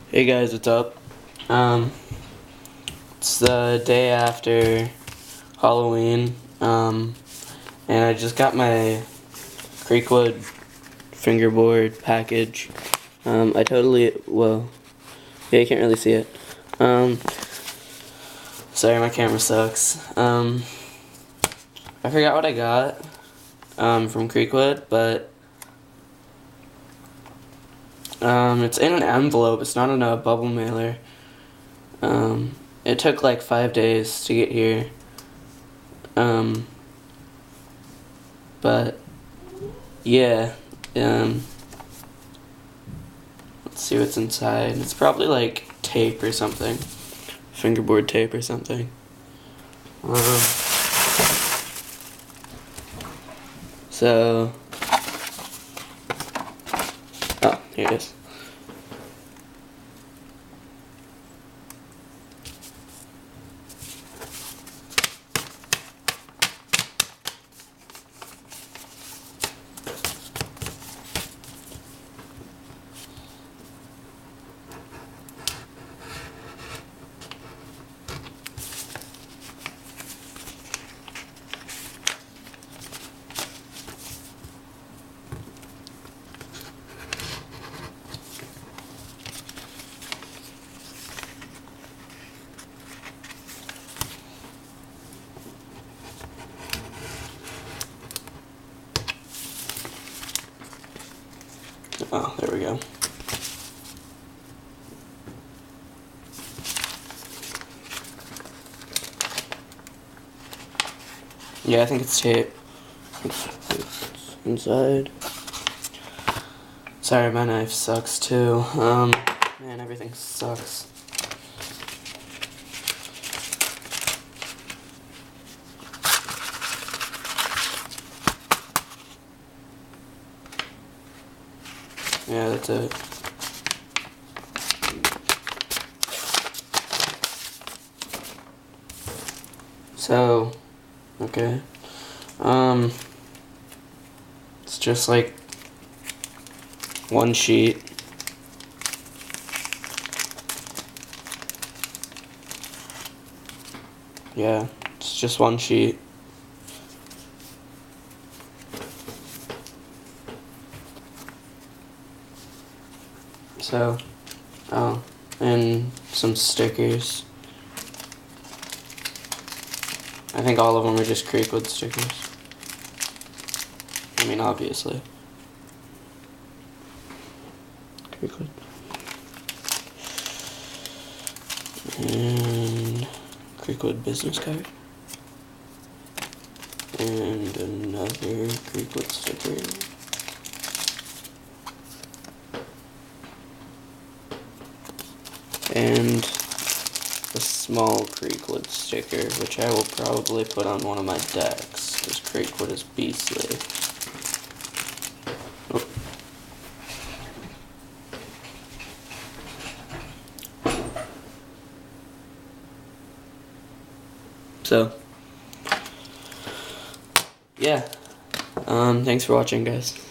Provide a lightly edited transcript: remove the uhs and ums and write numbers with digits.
Hey guys, what's up? It's the day after Halloween, and I just got my creekwood fingerboard package. Yeah, you can't really see it. Sorry, my camera sucks. I forgot what I got, from Creekwood, but, it's in an envelope. It's not in a bubble mailer. It took like 5 days to get here. But yeah, let's see what's inside. It's probably like tape or something, fingerboard tape or something. So, oh, here it is. Oh, there we go. Yeah, I think it's tape. It's inside. Sorry, my knife sucks too. Man, everything sucks. Yeah, that's it. So, okay. It's just like one sheet. Yeah, it's just one sheet. So, oh, and some stickers. I think all of them are just creekwood stickers. I mean, obviously. Creekwood. And creekwood business card. And another creekwood sticker. And a small creekwood sticker, which I will probably put on one of my decks, because creekwood is beastly. Oh. So, yeah. Thanks for watching, guys.